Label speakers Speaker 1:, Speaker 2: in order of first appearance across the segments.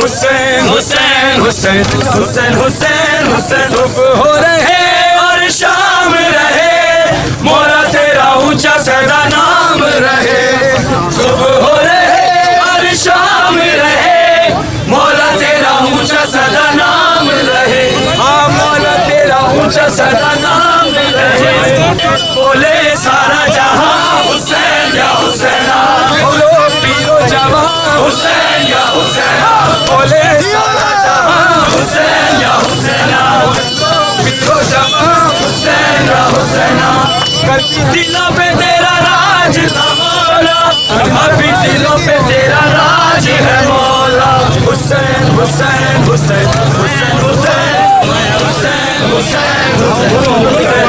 Speaker 1: हुसैन हुसैन हुसैन हुसैन हुसैन हुसैन सुबह हो रहे और शाम रहे, मौला तेरा ऊंचा सदा नाम रहे। सुबह हो रहे और शाम रहे, मौला तेरा ऊंचा सदा नाम रहे। हाँ मौला तेरा ऊंचा सदा नाम रहे। बोले सारा जहां हुसैन या हुसैना, बोलो पीरो जवां हुसैन या हुसैना, बोले सारा जहां हुसैन या हुसैना, पीरो जवां हुसैन या हुसैना। कभी दिलों पे तेरा राज था मौला, अभी दिलों पे तेरा राज है मौला। हुसैन हुसैन हुसैन हुसैन हुसैन हुसैन हुसैन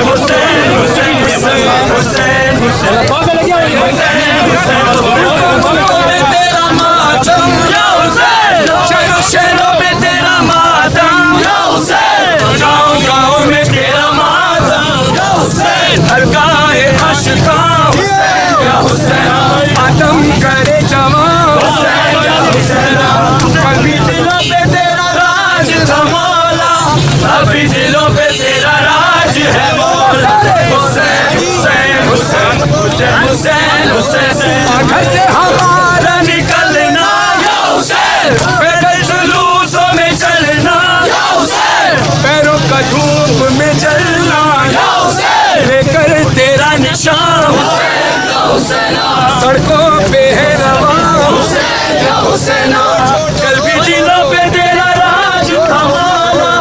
Speaker 1: हुसैन हुसैन हुसैन हुसैन तेरा मातम या हुसैन, शहरों शहरों में तेरा मातम या हुसैन, गाँव गाँव में तेरा मातम या हुसैन, हर गाए अशका हुसैन या हुसैन, मातम करे जवां हुसैन या हुसैन। कभी दिलों पे तेरा राज था मौला, अभी दिलों पे तेरा राज है मौला। हुसैन हुसैन हुसैन हुसैन हुसैन हुसैन, घर से हमारा निकलना या हुसैन, पैदल जुलूसों में चलना या हुसैन, पैरों का धूप में चलना या हुसैन, लेकर तेरा निशान हुसैन या हुसैन, सड़कों पे है रवां हुसैन या हुसैन। कल भी दिलों पे तेरा राज था मौला,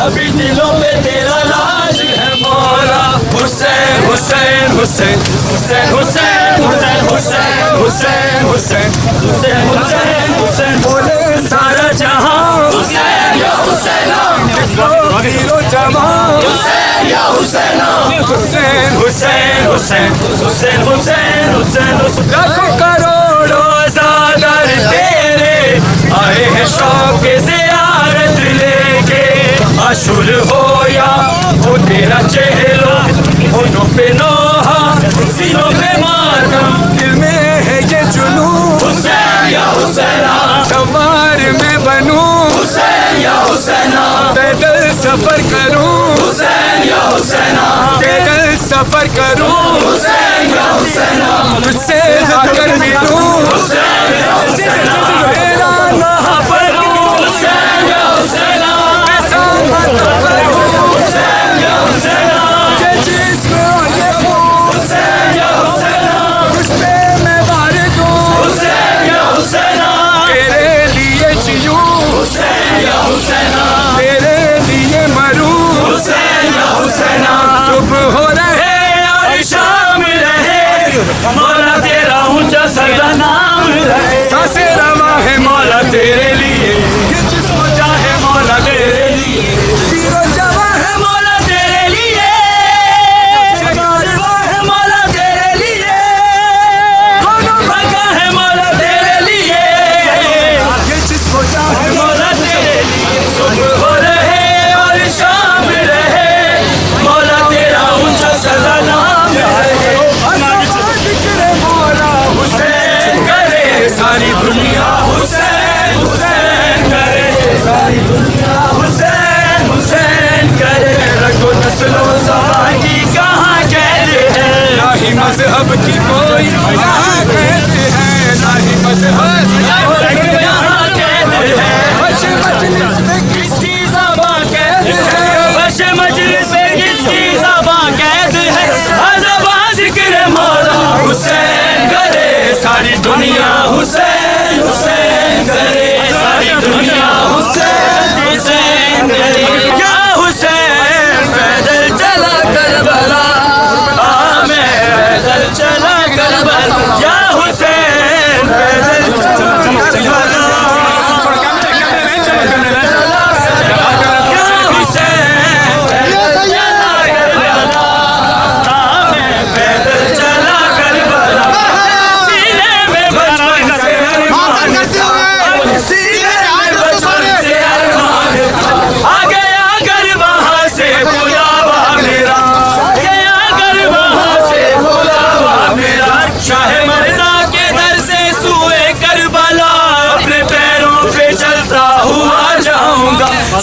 Speaker 1: अभी दिलों पे तेरा राज है मौला। हुसैन हुसैन हुसैन हुसैन हुसैन हुसैन हुसैन हुसैन हुसैन हुसैन हुसैन, बोले सारा जहां हुसैन या हुसैना, पीरो जवां हुसैन या हुसैना, हुसैन हुसैन हुसैन हुसैन हुसैन हुसैन। लाखों करोड़ों ज़ादर तेरे आए हैं शौक ज़ियारत लेके, अशुर हो या हो तेरा चेहरा, होठों पे नोहा सीनों पे मातम, दिल में है ये जुनून हुसैन या हुसैना, सवार में बनूं हुसैन या हुसैना, पैदल सफर करूं हुसैन या हुसैना, पैदल सफर करूं हुसैन या हुसैना, तुझसे आकर मिलूं हुसैन या हुसैना, तेरा नाम पढ़ूं हुसैन या हुसैना, ऐसा मत करूं हुसैन या हुसैना, ये जिस्म ये खून हुसैन या हुसैना, तुझ पे मैं वार दूं हुसैन या हुसैना, तेरे लिए जियूं हुसैन या हुसैना, तेरे लिए मरूं हुसैन या हुसैना। सुबह हो रहे और शाम रहे, मौला तेरा ऊंचा सदा नाम रहे। सांसें रवा है मौला तेरे लिए, ये जिस्म चाहे मौला तेरे लिए, पीरो जवां है मौला तेरे लिए, जवां है मौला तेरे लिए, दोनों भगा है मौला तेरे लिए, ये जिस्म चाहे मौला तेरे लिए। सुबह हो रहे और शाम रहे, मौला तेरा ऊंचा सदा नाम रहे। जिक्र मौला हुसैन करे सारी दुनिया हुसैन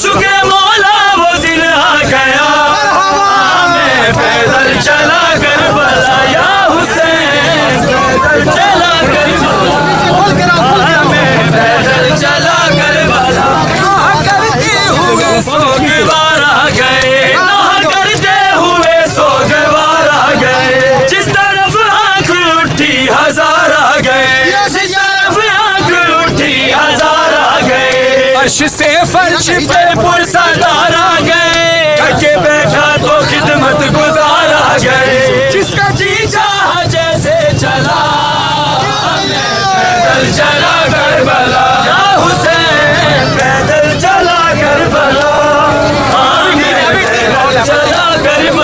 Speaker 1: शुक्र मौला वो दिन आ गया, मैं पैदल चला करबला या हुसैन, पैदल चला करबला, मैं पैदल चला करबला। करते हुए सोगवार आ गए, करते हुए सोगवार आ गए, जिस तरफ आंख उठी हजार आ गए, जिस तरफ आंख उठी हजार आ गए, अर्श से फर्श पे पुरसदार आ गए, करके बैठा तो खिदमत गुजार आ गए, जिसका जी चाहा जैसे चला, पैदल चला करबला या हुसैन, पैदल चला करबला, पैदल चला करबला।